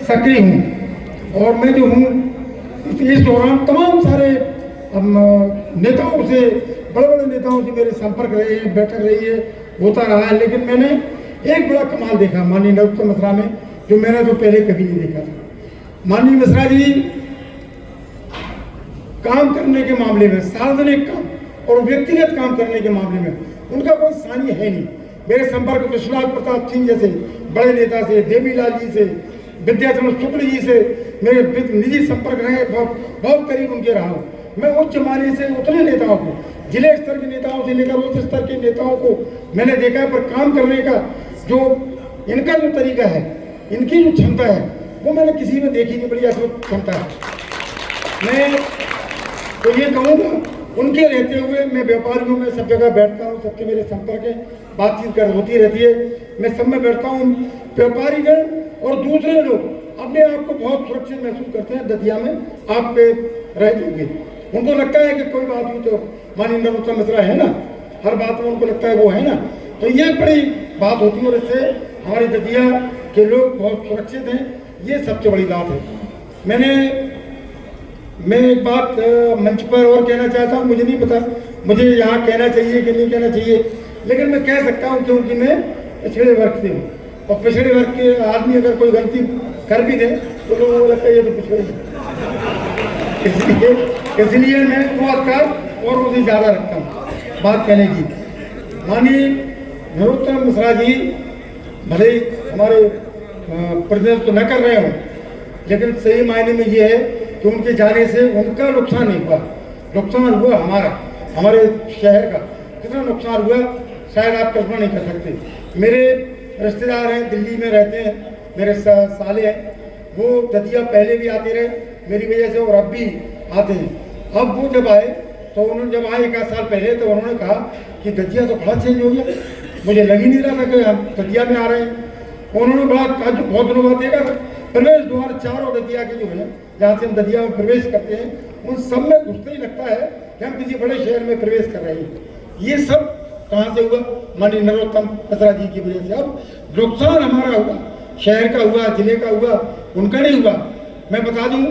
सक्रिय हूँ और मैं जो हूँ इस दौरान तमाम सारे नेताओं से, बड़े बड़े नेताओं से मेरे संपर्क रहे हैं, बैठक रही है, होता रहा है। लेकिन मैंने एक बड़ा कमाल देखा माननीय नरोत्तम मिश्रा में, जो मैंने तो पहले कभी नहीं देखा था। माननीय मिश्रा जी काम करने के मामले में, सार्वजनिक काम और व्यक्तिगत काम करने के मामले में उनका कोई सानी है नहीं। मेरे संपर्क विश्वनाथ प्रताप सिंह जैसे बड़े नेता से, देवीलाल जी से, विद्याचरण शुक्ल जी से मेरे निजी संपर्क रहे, बहुत करीब उनके रहा हूँ। मैं उच्च माने से उतने नेताओं को, जिले स्तर के नेताओं से लेकर उच्च स्तर के नेताओं को मैंने देखा है, पर काम करने का जो इनका जो तरीका है, इनकी जो क्षमता है, वो मैंने किसी में देखी नहीं। बड़ी अद्भुत क्षमता है। मैं तो ये कहूँगा, उनके रहते हुए मैं व्यापारियों में सब जगह बैठता हूँ, सबके मेरे संपर्क है, बातचीत कर होती रहती है, मैं सब में बैठता हूँ। व्यापारीगण और दूसरे लोग अपने आप को बहुत सुरक्षित महसूस करते हैं दतिया में आप पे रहते हुए। उनको लगता है कि कोई बात हुई तो माननीय नरोत्तम मिश्रा है ना, हर बात में उनको लगता है वो है ना, तो ये बड़ी बात होती है और इससे हमारी दतिया के लोग बहुत सुरक्षित हैं। ये सबसे बड़ी बात है। मैं एक बात मंच पर और कहना चाहता हूँ, मुझे नहीं पता मुझे यहाँ कहना चाहिए कि नहीं कहना चाहिए, लेकिन मैं कह सकता हूँ क्योंकि मैं पिछड़े वर्ग से हूँ, और पिछड़े वर्ग के आदमी अगर कोई गलती कर भी दे तो लोगों को लगता है ये तो पिछड़े, इसलिए मैं वो अधिकार और मुझे ज़्यादा रखता हूँ बात कहने की। माननीय नरोत्तम मिश्रा जी भले हमारे प्रतिनिधित्व न कर रहे हों, लेकिन सही मायने में ये है कि उनके जाने से उनका नुकसान नहीं हुआ, नुकसान हुआ हमारे शहर का। कितना नुकसान हुआ शायद आप कल्पना नहीं कर सकते। मेरे रिश्तेदार हैं, दिल्ली में रहते हैं, मेरे साले हैं, वो दतिया पहले भी आते रहे मेरी वजह से और अब भी आते हैं। अब वो जब आए तो उन्होंने जब आए 1 साल पहले तो उन्होंने कहा कि दतिया तो बड़ा चेंज हो गया, मुझे लग ही नहीं रहा था कि हम दतिया में आ रहे हैं। उन्होंने बड़ा कहा जो बहुत दिनों बाद देखा प्रवेश द्वार चारों दतिया के जो है, जहाँ से हम दतिया में प्रवेश करते हैं, उन सब में घुसते ही लगता है कि हम किसी बड़े शहर में प्रवेश कर रहे हैं। ये सब कहाँ से हुआ? माननीय नरोत्तम मिश्रा जी की वजह से। अब नुकसान हमारा हुआ, शहर का हुआ, जिले का हुआ, उनका नहीं हुआ। मैं बता दूं